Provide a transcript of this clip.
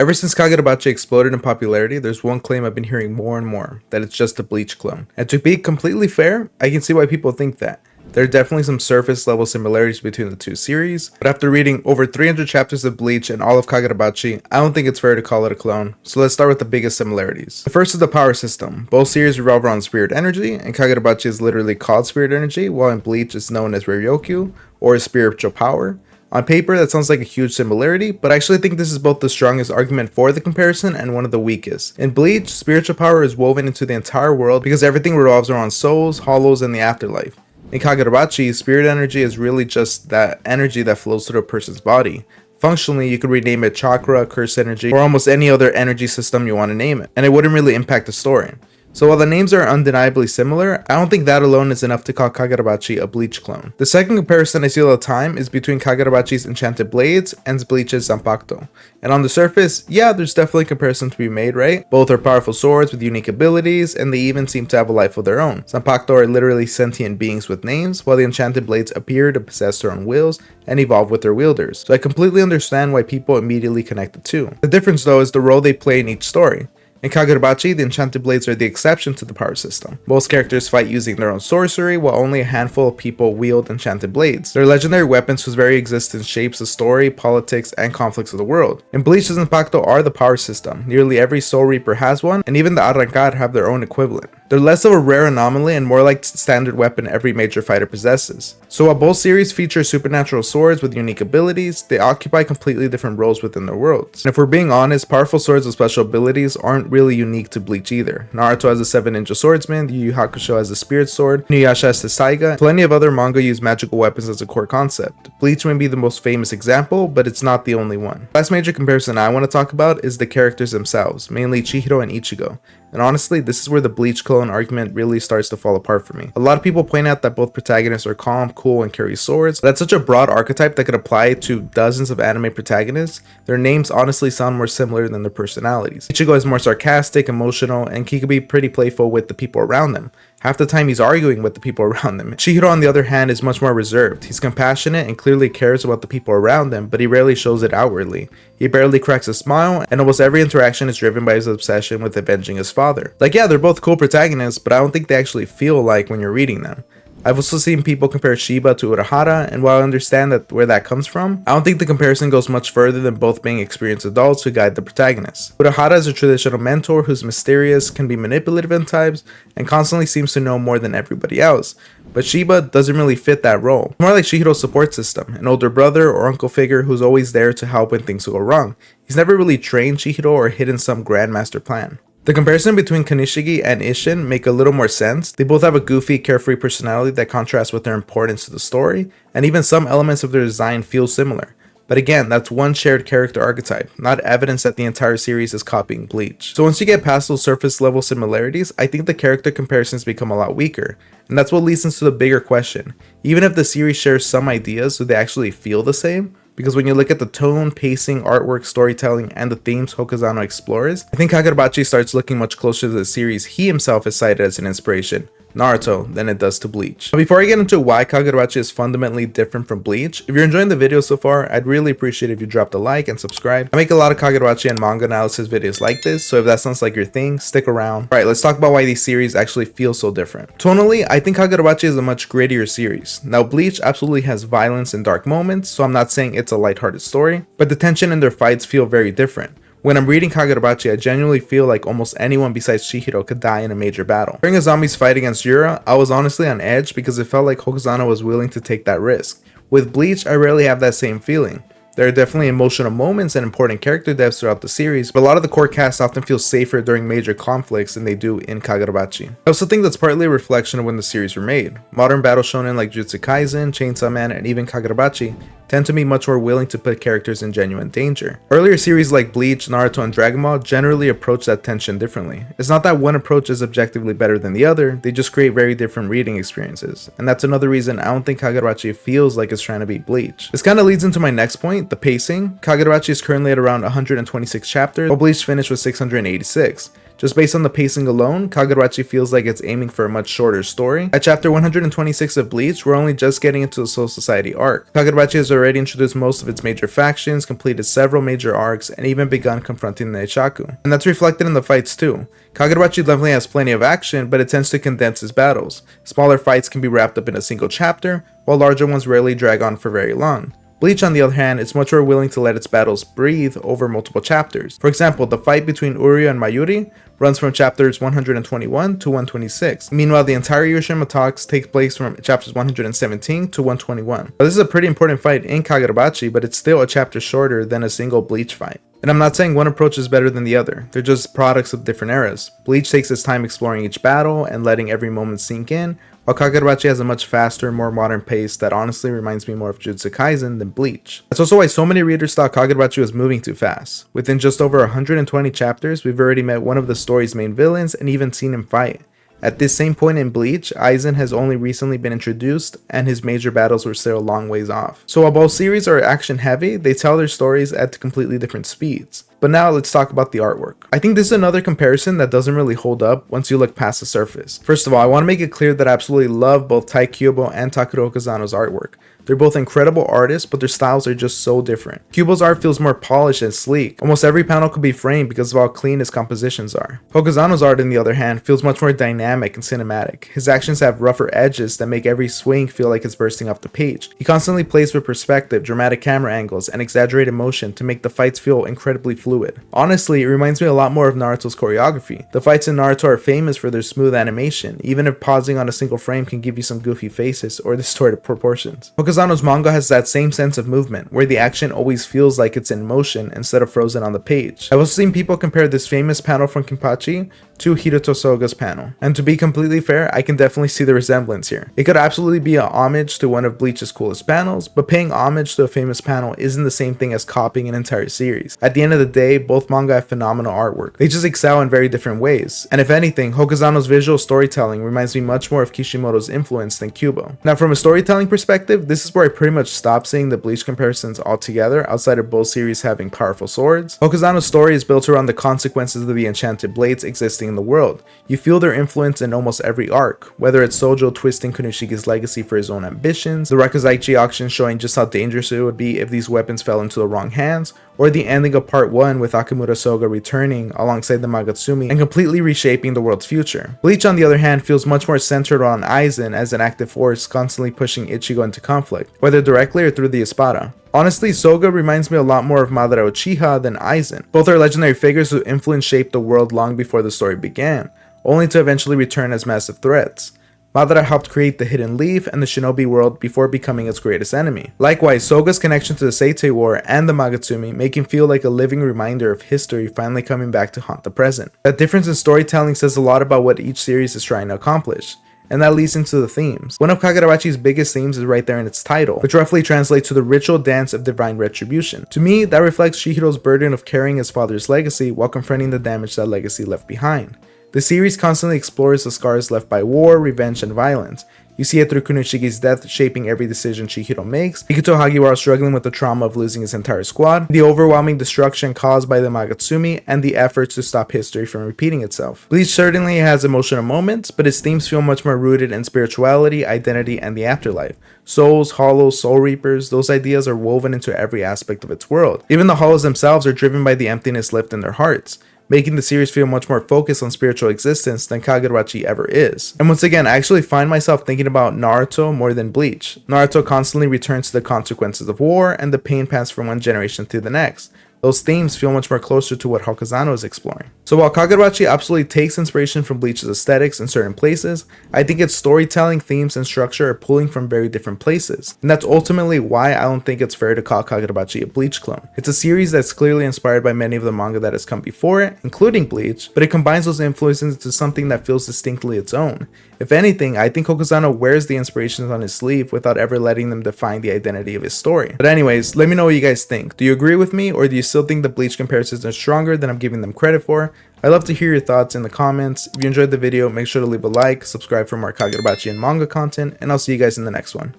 Ever since Kagurabachi exploded in popularity, there's one claim I've been hearing more and more, that it's just a Bleach clone. And to be completely fair, I can see why people think that. There are definitely some surface level similarities between the two series, but after reading over 300 chapters of Bleach and all of Kagurabachi, I don't think it's fair to call it a clone, so let's start with the biggest similarities. The first is the power system. Both series revolve around spirit energy, and Kagurabachi is literally called spirit energy, while in Bleach it's known as Ryokyu, or spiritual power. On paper, that sounds like a huge similarity, but I actually think this is both the strongest argument for the comparison and one of the weakest. In Bleach, spiritual power is woven into the entire world because everything revolves around souls, hollows, and the afterlife. In Kagurabachi, spirit energy is really just that energy that flows through a person's body. Functionally, you could rename it chakra, curse energy, or almost any other energy system you want to name it, and it wouldn't really impact the story. So while the names are undeniably similar, I don't think that alone is enough to call Kagurabachi a Bleach clone. The second comparison I see all the time is between Kagurabachi's Enchanted blades and Bleach's Zanpakuto. And on the surface, yeah, there's definitely a comparison to be made, right? Both are powerful swords with unique abilities, and they even seem to have a life of their own. Zanpakuto are literally sentient beings with names, while the Enchanted blades appear to possess their own wills and evolve with their wielders. So I completely understand why people immediately connect the two. The difference though is the role they play in each story. In Kagurabachi, the Enchanted blades are the exception to the power system. Most characters fight using their own sorcery, while only a handful of people wield Enchanted blades. They're legendary weapons whose very existence shapes the story, politics, and conflicts of the world. In Bleach and Zanpakuto are the power system. Nearly every Soul Reaper has one, and even the Arrancar have their own equivalent. They're less of a rare anomaly and more like the standard weapon every major fighter possesses. So while both series feature supernatural swords with unique abilities, they occupy completely different roles within their worlds. And if we're being honest, powerful swords with special abilities aren't really unique to Bleach either. Naruto has the 7 ninja swordsman, Yu Yu Hakusho has the spirit sword, Inuyasha has the Saiga, plenty of other manga use magical weapons as a core concept. Bleach may be the most famous example, but it's not the only one. The last major comparison I want to talk about is the characters themselves, mainly Chihiro and Ichigo. And honestly, this is where the Bleach clone argument really starts to fall apart for me. A lot of people point out that both protagonists are calm, cool, and carry swords. That's such a broad archetype that could apply to dozens of anime protagonists. Their names honestly sound more similar than their personalities. Ichigo is more sarcastic, emotional, and he can be pretty playful with the people around him. Half the time he's arguing with the people around him. Chihiro on the other hand is much more reserved. He's compassionate and clearly cares about the people around him, but he rarely shows it outwardly. He barely cracks a smile, and almost every interaction is driven by his obsession with avenging his father. Like yeah, they're both cool protagonists, but I don't think they actually feel alike when you're reading them. I've also seen people compare Shiba to Urahara, and while I understand that where that comes from, I don't think the comparison goes much further than both being experienced adults who guide the protagonist. Urahara is a traditional mentor who's mysterious, can be manipulative in times, and constantly seems to know more than everybody else. But Shiba doesn't really fit that role. More like Chihiro's support system, an older brother or uncle figure who's always there to help when things go wrong. He's never really trained Chihiro or hidden some grandmaster plan. The comparison between Kanishigi and Isshin make a little more sense. They both have a goofy, carefree personality that contrasts with their importance to the story, and even some elements of their design feel similar. But again, that's one shared character archetype, not evidence that the entire series is copying Bleach. So once you get past those surface level similarities, I think the character comparisons become a lot weaker. And that's what leads us to the bigger question. Even if the series shares some ideas, do they actually feel the same? Because when you look at the tone, pacing, artwork, storytelling, and the themes Hokusano explores, I think Kagurabachi starts looking much closer to the series he himself has cited as an inspiration, Naruto, than it does to Bleach. But before I get into why Kagurabachi is fundamentally different from Bleach, if you're enjoying the video so far, I'd really appreciate if you dropped a like and subscribe. I make a lot of Kagurabachi and manga analysis videos like this, so if that sounds like your thing, stick around. Alright, let's talk about why these series actually feel so different. Tonally, I think Kagurabachi is a much grittier series. Now, Bleach absolutely has violence and dark moments, so I'm not saying it's a lighthearted story, but the tension in their fights feel very different. When I'm reading Kagurabachi, I genuinely feel like almost anyone besides Chihiro could die in a major battle. During a zombie's fight against Yura, I was honestly on edge because it felt like Hokusano was willing to take that risk. With Bleach, I rarely have that same feeling. There are definitely emotional moments and important character deaths throughout the series, but a lot of the core cast often feels safer during major conflicts than they do in Kagurabachi. I also think that's partly a reflection of when the series were made. Modern battle shonen like Jujutsu Kaisen, Chainsaw Man, and even Kagurabachi tend to be much more willing to put characters in genuine danger. Earlier series like Bleach, Naruto, and Dragon Ball generally approach that tension differently. It's not that one approach is objectively better than the other, they just create very different reading experiences. And that's another reason I don't think Kagurabachi feels like it's trying to beat Bleach. This kind of leads into my next point, point, the pacing. Kagurabachi is currently at around 126 chapters, while Bleach finished with 686. Just based on the pacing alone, Kagurabachi feels like it's aiming for a much shorter story. At chapter 126 of Bleach, we're only just getting into the Soul Society arc. Kagurabachi has already introduced most of its major factions, completed several major arcs, and even begun confronting the Neichaku. And that's reflected in the fights too. Kagurabachi definitely has plenty of action, but it tends to condense his battles. Smaller fights can be wrapped up in a single chapter, while larger ones rarely drag on for very long. Bleach, on the other hand, is much more willing to let its battles breathe over multiple chapters. For example, the fight between Uryu and Mayuri runs from chapters 121 to 126. Meanwhile, the entire Hiroshima talks take place from chapters 117 to 121. Now, this is a pretty important fight in Kagurabachi, but it's still a chapter shorter than a single Bleach fight. And I'm not saying one approach is better than the other, they're just products of different eras. Bleach takes its time exploring each battle and letting every moment sink in, while Kagurabachi has a much faster, more modern pace that honestly reminds me more of Jujutsu Kaisen than Bleach. That's also why so many readers thought Kagurabachi was moving too fast. Within just over 120 chapters, we've already met one of the story's main villains and even seen him fight. At this same point in Bleach, Aizen has only recently been introduced, and his major battles were still a long ways off. So while both series are action heavy, they tell their stories at completely different speeds. But now let's talk about the artwork. I think this is another comparison that doesn't really hold up once you look past the surface. First of all, I want to make it clear that I absolutely love both Tai Kubo and Takeru Okazano's artwork. They're both incredible artists, but their styles are just so different. Kubo's art feels more polished and sleek. Almost every panel could be framed because of how clean his compositions are. Okazano's art, on the other hand, feels much more dynamic and cinematic. His actions have rougher edges that make every swing feel like it's bursting off the page. He constantly plays with perspective, dramatic camera angles, and exaggerated motion to make the fights feel incredibly fluid. Honestly, it reminds me a lot more of Naruto's choreography. The fights in Naruto are famous for their smooth animation, even if pausing on a single frame can give you some goofy faces or distorted proportions. Okazano's manga has that same sense of movement, where the action always feels like it's in motion instead of frozen on the page. I've also seen people compare this famous panel from Kenpachi to Hiruto Soga's panel, and to be completely fair, I can definitely see the resemblance here. It could absolutely be a homage to one of Bleach's coolest panels, but paying homage to a famous panel isn't the same thing as copying an entire series. At the end of the day, both manga have phenomenal artwork. They just excel in very different ways, and if anything, Okazano's visual storytelling reminds me much more of Kishimoto's influence than Kubo. Now, from a storytelling perspective, this is where I pretty much stopped seeing the Bleach comparisons altogether outside of both series having powerful swords. Okazano's story is built around the consequences of the enchanted blades existing in the world. You feel their influence in almost every arc, whether it's Sojo twisting Kunoshiki's legacy for his own ambitions, the Rakuzaichi auction showing just how dangerous it would be if these weapons fell into the wrong hands, or the ending of part 1 with Akamura Soga returning alongside the Magatsumi and completely reshaping the world's future. Bleach, on the other hand, feels much more centered on Aizen as an active force constantly pushing Ichigo into conflict, whether directly or through the Espada. Honestly, Soga reminds me a lot more of Madara Uchiha than Aizen. Both are legendary figures who influenced shaped the world long before the story began, only to eventually return as massive threats. Madara helped create the Hidden Leaf and the Shinobi world before becoming its greatest enemy. Likewise, Soga's connection to the Seitei War and the Magatsumi make him feel like a living reminder of history finally coming back to haunt the present. That difference in storytelling says a lot about what each series is trying to accomplish, and that leads into the themes. One of Kagurabachi's biggest themes is right there in its title, which roughly translates to the ritual dance of divine retribution. To me, that reflects Chihiro's burden of carrying his father's legacy while confronting the damage that legacy left behind. The series constantly explores the scars left by war, revenge, and violence. You see it through Kunoshiki's death shaping every decision Chihiro makes, Ikuto Hagiwara struggling with the trauma of losing his entire squad, the overwhelming destruction caused by the Magatsumi, and the efforts to stop history from repeating itself. Bleach certainly has emotional moments, but its themes feel much more rooted in spirituality, identity, and the afterlife. Souls, hollows, soul reapers, those ideas are woven into every aspect of its world. Even the hollows themselves are driven by the emptiness left in their hearts, making the series feel much more focused on spiritual existence than Kagurabachi ever is. And once again, I actually find myself thinking about Naruto more than Bleach. Naruto constantly returns to the consequences of war and the pain passed from one generation to the next. Those themes feel much more closer to what Okazano is exploring. So while Kagurabachi absolutely takes inspiration from Bleach's aesthetics in certain places, I think its storytelling, themes, and structure are pulling from very different places. And that's ultimately why I don't think it's fair to call Kagurabachi a Bleach clone. It's a series that's clearly inspired by many of the manga that has come before it, including Bleach, but it combines those influences into something that feels distinctly its own. If anything, I think Okazano wears the inspirations on his sleeve without ever letting them define the identity of his story. But anyways, let me know what you guys think. Do you agree with me, or do you still think the Bleach comparisons are stronger than I'm giving them credit for? I'd love to hear your thoughts in the comments. If you enjoyed the video, make sure to leave a like, subscribe for more Kagurabachi and manga content, and I'll see you guys in the next one.